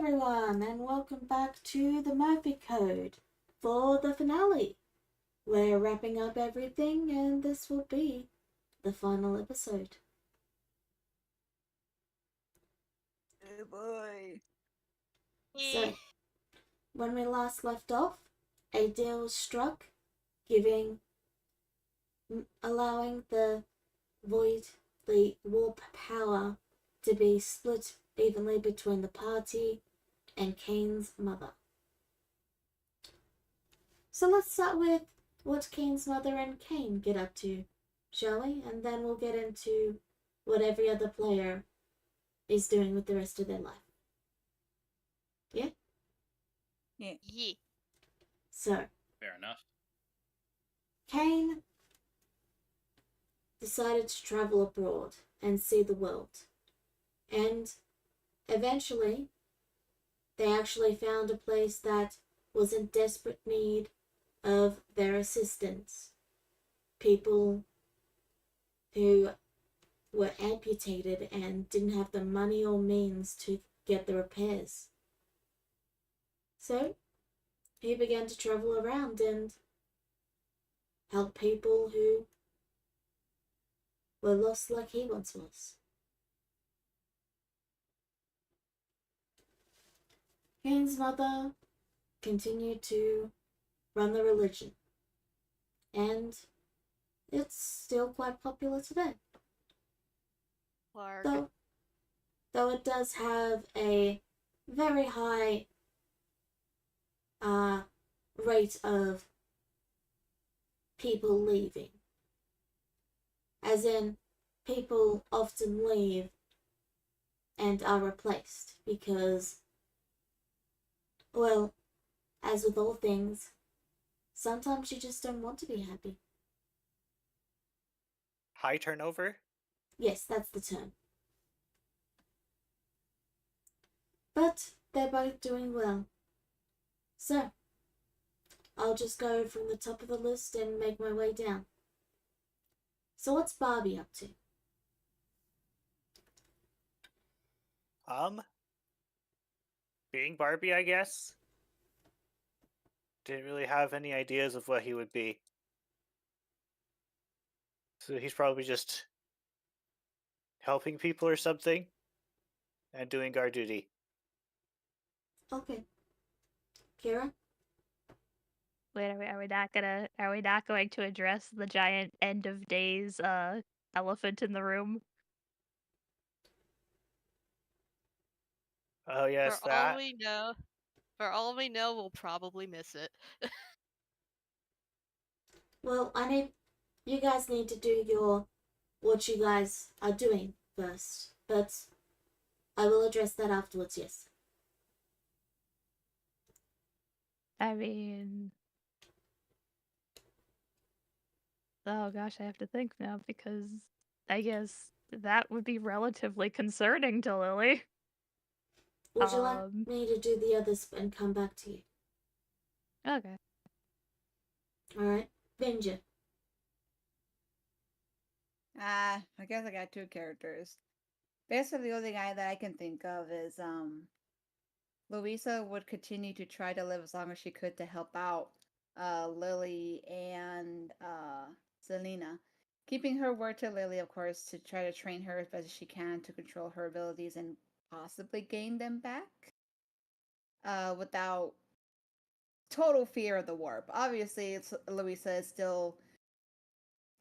everyone, and welcome back to the Murphy Code for the finale. We're wrapping up everything, and this will be the final episode. Oh boy. So, when we last left off, a deal was struck, allowing the warp power to be split evenly between the party and Kane's mother. So let's start with what Kane's mother and Kane get up to, shall we? And then we'll get into what every other player is doing with the rest of their life. Yeah? Yeah. So, Fair enough. Kane decided to travel abroad and see the world. And eventually, they actually found a place that was in desperate need of their assistance. People who were amputated and didn't have the money or means to get the repairs. So, he began to travel around and help people who were lost like he once was. Kane's mother continued to run the religion, and it's still quite popular today. Though it does have a very high rate of people leaving. As in, people often leave and are replaced because, well, as with all things, sometimes you just don't want to be happy. High turnover? Yes, that's the term. But they're both doing well. So, I'll just go from the top of the list and make my way down. So what's Barbie up to? Being Barbie, I guess. Didn't really have any ideas of what he would be. So he's probably just helping people or something and doing guard duty. Okay. Kira? Wait, are we not going to address the giant end of days elephant in the room? Oh yes, For all we know, we'll probably miss it. Well, you guys need to do what you guys are doing first, but I will address that afterwards, yes. I mean... Oh gosh, I have to think now because I guess that would be relatively concerning to Lily. Would you like me to do the others and come back to you? Okay. Alright, Benja. I guess I got two characters. Basically, the only guy that I can think of is Louisa would continue to try to live as long as she could to help out Lily and Selena. Keeping her word to Lily, of course, to try to train her as best as she can to control her abilities and possibly gain them back without total fear of the warp. Obviously, Louisa is still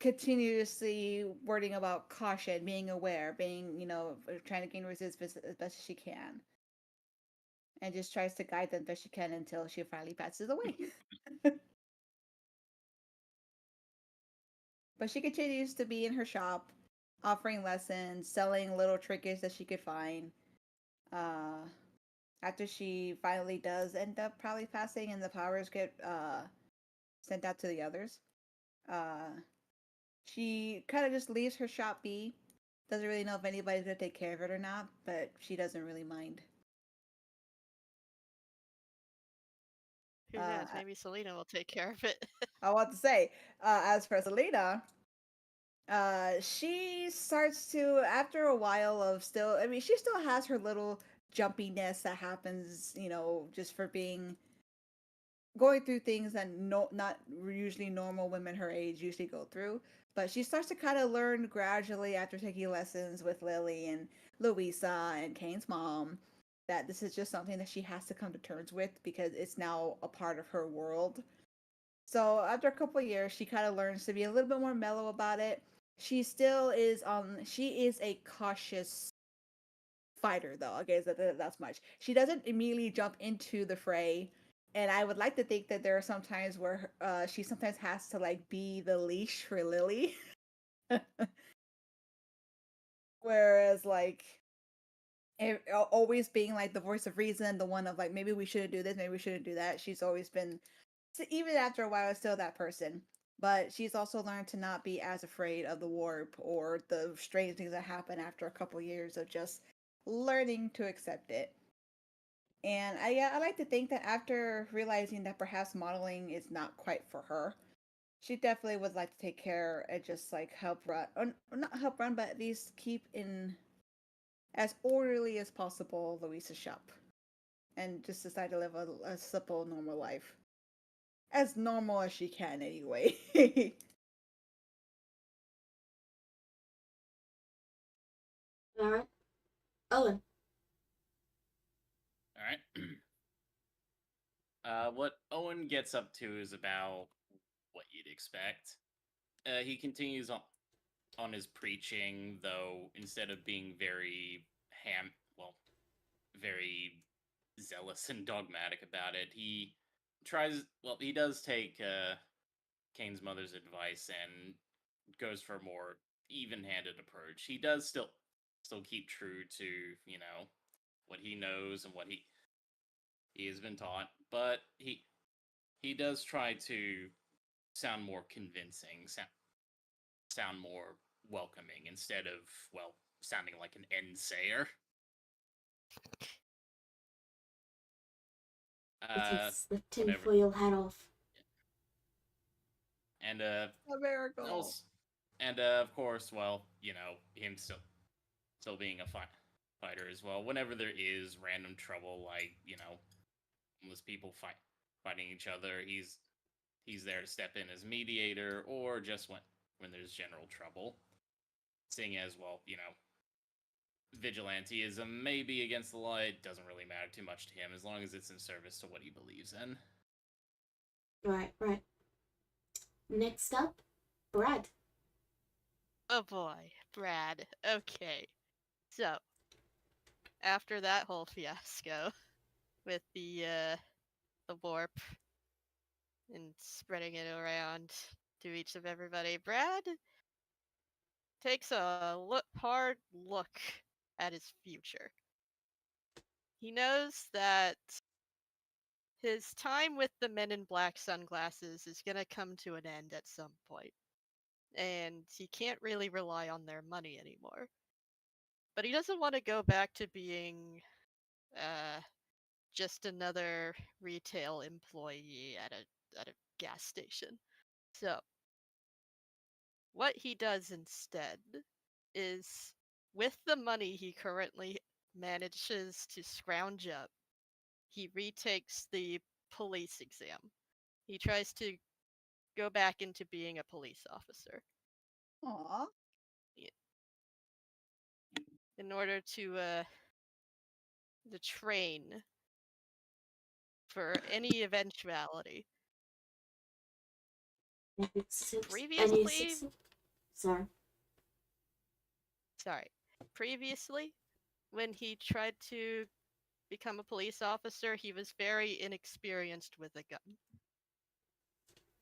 continuously wording about caution, being aware, being, trying to gain resistance as best as she can. And just tries to guide them best she can until she finally passes away. But she continues to be in her shop, offering lessons, selling little trinkets that she could find. After she finally does end up probably passing and the powers get sent out to the others, she kind of just leaves her shop be. Doesn't really know if anybody's going to take care of it or not, but she doesn't really mind. Who knows? Maybe Selena will take care of it. I want to say, as for Selena, she starts to, after a while of she still has her little jumpiness that happens, just for going through things that not usually normal women her age usually go through. But she starts to kind of learn gradually after taking lessons with Lily and Louisa and Kane's mom that this is just something that she has to come to terms with because it's now a part of her world. So after a couple of years, she kind of learns to be a little bit more mellow about it. She still is she is a cautious fighter though. I guess that's much. She doesn't immediately jump into the fray, and I would like to think that there are some times where she sometimes has to like be the leash for Lily. Whereas like always being like the voice of reason, the one of like maybe we shouldn't do this, maybe we shouldn't do that. She's always been, even after a while, still that person. But she's also learned to not be as afraid of the warp or the strange things that happen after a couple years of just learning to accept it. And I like to think that after realizing that perhaps modeling is not quite for her, she definitely would like to take care and just like help run, or not help run, but at least keep in as orderly as possible Louisa's shop, and just decide to live a simple, normal life, as normal as she can, anyway. All right. Owen. All right. What Owen gets up to is about what you'd expect. He continues on his preaching, though instead of being very very zealous and dogmatic about it, he he does take Kane's mother's advice and goes for a more even-handed approach. He does still keep true to, what he knows and what he has been taught, but he does try to sound more convincing, sound more welcoming instead of, sounding like an end-sayer. He takes the whatever. tinfoil hat off. And A miracle. And of course, him still being a fighter as well. Whenever there is random trouble, like homeless people fighting each other, he's there to step in as mediator, or just when there's general trouble. Seeing as vigilanteism may be against the law, it doesn't really matter too much to him as long as it's in service to what he believes in. Right. Next up, Brad. Oh boy, Brad. Okay. So, after that whole fiasco with the warp and spreading it around to each of everybody, Brad takes a hard look at his future. He knows that his time with the men in black sunglasses is going to come to an end at some point, and he can't really rely on their money anymore. But he doesn't want to go back to being just another retail employee at a gas station. So, what he does instead is, with the money he currently manages to scrounge up, he retakes the police exam. He tries to go back into being a police officer. Aww. In order to train for any eventuality. Previously, previously, when he tried to become a police officer, he was very inexperienced with a gun.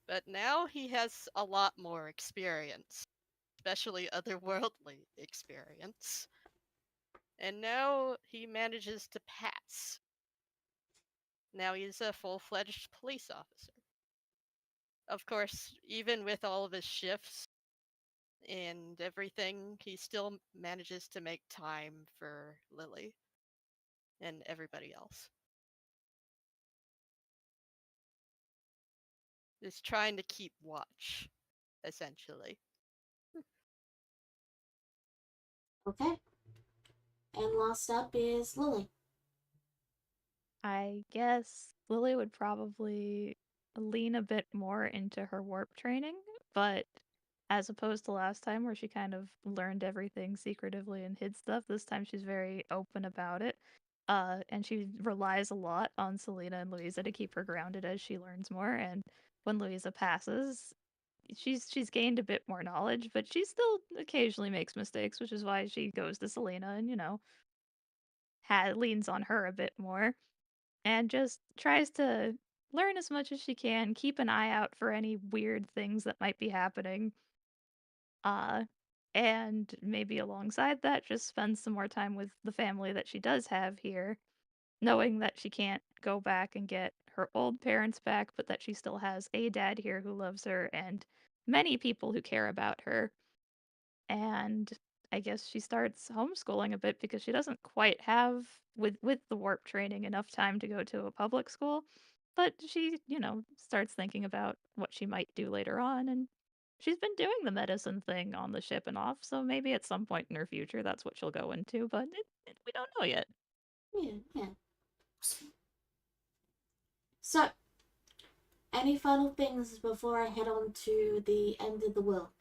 But now he has a lot more experience, especially otherworldly experience. And now he manages to pass. Now he's a full-fledged police officer. Of course, even with all of his shifts and everything, he still manages to make time for Lily and everybody else. Just trying to keep watch, essentially. Okay. And last up is Lily. I guess Lily would probably lean a bit more into her warp training, but as opposed to last time where she kind of learned everything secretively and hid stuff, this time she's very open about it. And she relies a lot on Selena and Louisa to keep her grounded as she learns more. And when Louisa passes, she's gained a bit more knowledge, but she still occasionally makes mistakes, which is why she goes to Selena and, leans on her a bit more and just tries to learn as much as she can, keep an eye out for any weird things that might be happening. Uh, and maybe alongside that, just spend some more time with the family that she does have here, knowing that she can't go back and get her old parents back, but that she still has a dad here who loves her and many people who care about her. And I guess she starts homeschooling a bit because she doesn't quite have with the warp training enough time to go to a public school, but she, starts thinking about what she might do later on, and she's been doing the medicine thing on the ship and off, so maybe at some point in her future that's what she'll go into, but we don't know yet. Yeah. So, any final things before I head on to the end of the world?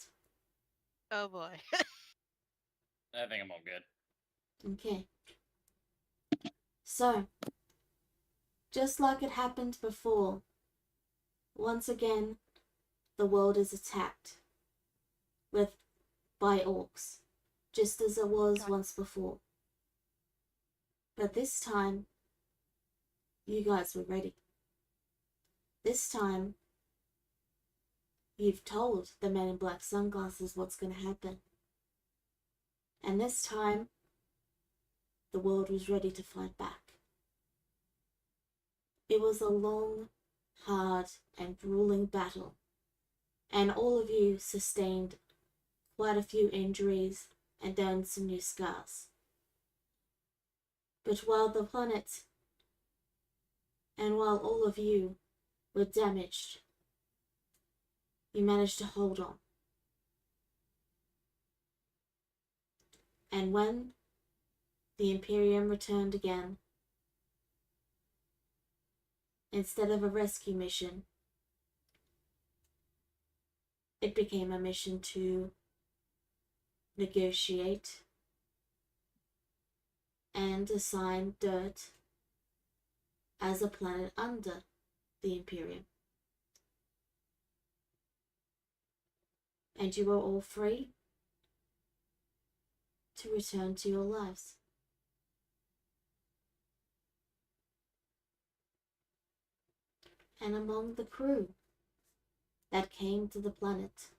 Oh boy. I think I'm all good. Okay. So, just like it happened before, once again, the world is attacked by orcs, just as it was once before. But this time, you guys were ready. This time, you've told the men in black sunglasses what's going to happen. And this time, the world was ready to fight back. It was a long, hard, and grueling battle, and all of you sustained quite a few injuries and earned some new scars. But while the planet and while all of you were damaged, you managed to hold on. And when the Imperium returned again, instead of a rescue mission, it became a mission to negotiate and assign Dirt as a planet under the Imperium. And you are all free to return to your lives. And among the crew that came to the planet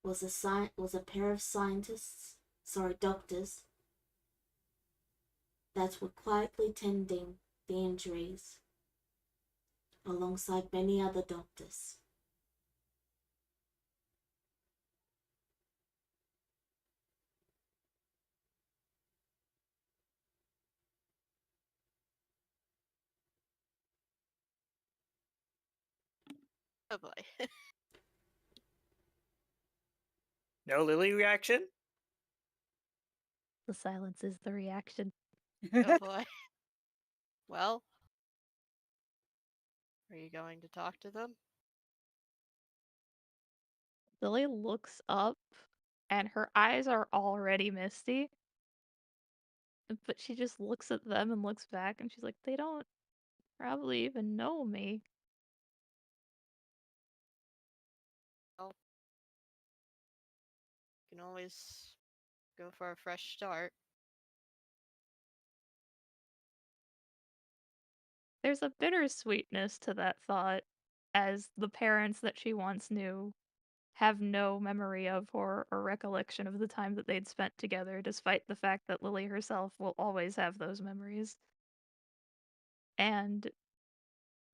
was a pair of doctors that were quietly tending the injuries alongside many other doctors. Oh boy. No Lily reaction? The silence is the reaction. Oh boy. Well, are you going to talk to them? Lily looks up and her eyes are already misty. But she just looks at them and looks back and she's like, they don't probably even know me. Well, you can always go for a fresh start. There's a bittersweetness to that thought, as the parents that she once knew have no memory of or recollection of the time that they'd spent together, despite the fact that Lily herself will always have those memories. And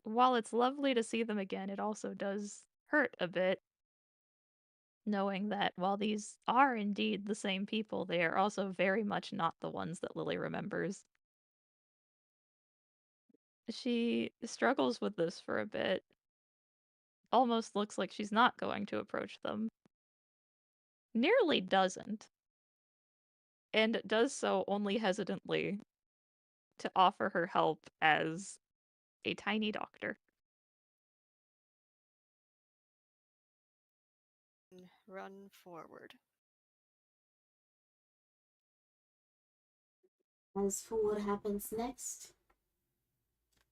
while it's lovely to see them again, it also does hurt a bit, knowing that while these are indeed the same people, they are also very much not the ones that Lily remembers. She struggles with this for a bit. Almost looks like she's not going to approach them. Nearly doesn't. and does so only hesitantly to offer her help as a tiny doctor. Run forward. As for what happens next,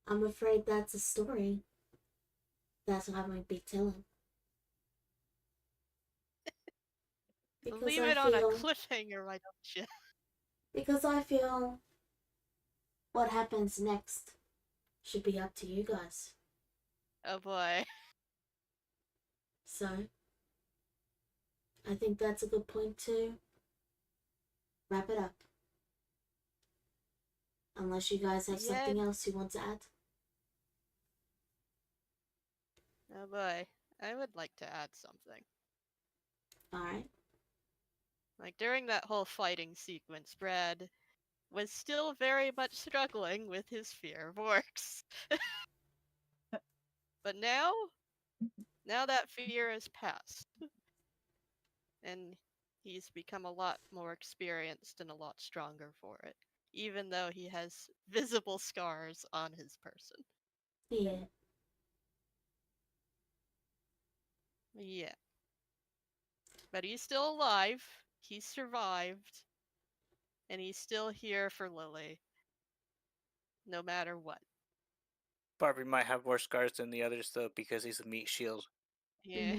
I'm afraid that's a story that I won't be telling. Because Leave I it on a feel, cliffhanger, why don't you? because I feel what happens next should be up to you guys. Oh boy. So, I think that's a good point to wrap it up. Unless you guys have something else you want to add. Oh boy. I would like to add something. Alright. Like, during that whole fighting sequence, Brad was still very much struggling with his fear of orcs. But now that fear has passed. And he's become a lot more experienced and a lot stronger for it. Even though he has visible scars on his person. Yeah. Yeah. But he's still alive. He survived. And he's still here for Lily. No matter what. Barbie might have more scars than the others, though, because he's a meat shield. Yeah.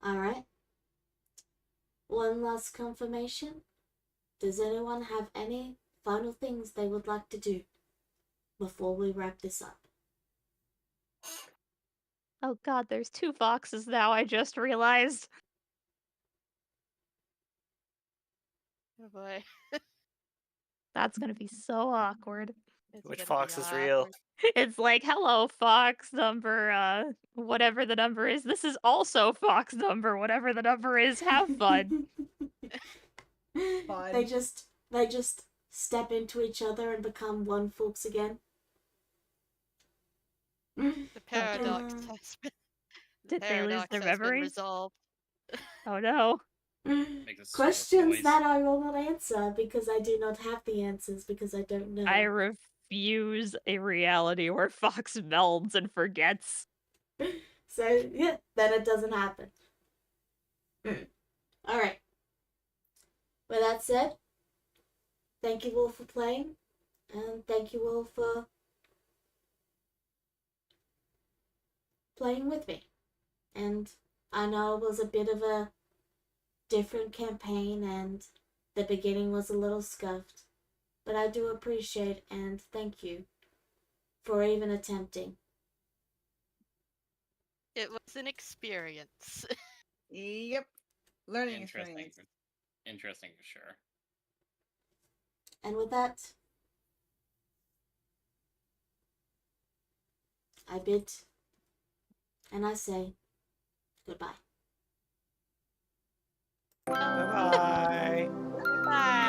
Alright. One last confirmation. Does anyone have any final things they would like to do before we wrap this up? Oh god, there's 2 foxes now, I just realized. Oh boy. That's gonna be so awkward. It's Which gonna fox be is real? awkward. It's like, hello, fox number, whatever the number is. This is also fox number, whatever the number is. Have fun. Fun. They just step into each other and become one fox again. The paradox Uh, has been Did they lose paradox their has been memories? resolved. Oh no. Make this sort of Questions noise. that I will not answer because I do not have the answers because I don't know. I refuse a reality where Fox melds and forgets. So, yeah, then it doesn't happen. Alright. With that said, thank you all for playing, and thank you all for playing with me. And I know it was a bit of a different campaign, and the beginning was a little scuffed, but I do appreciate and thank you for even attempting. It was an experience. Yep. Learning Interesting. experience. Interesting for sure. And with that, I bid and I say goodbye. Bye-bye. Bye.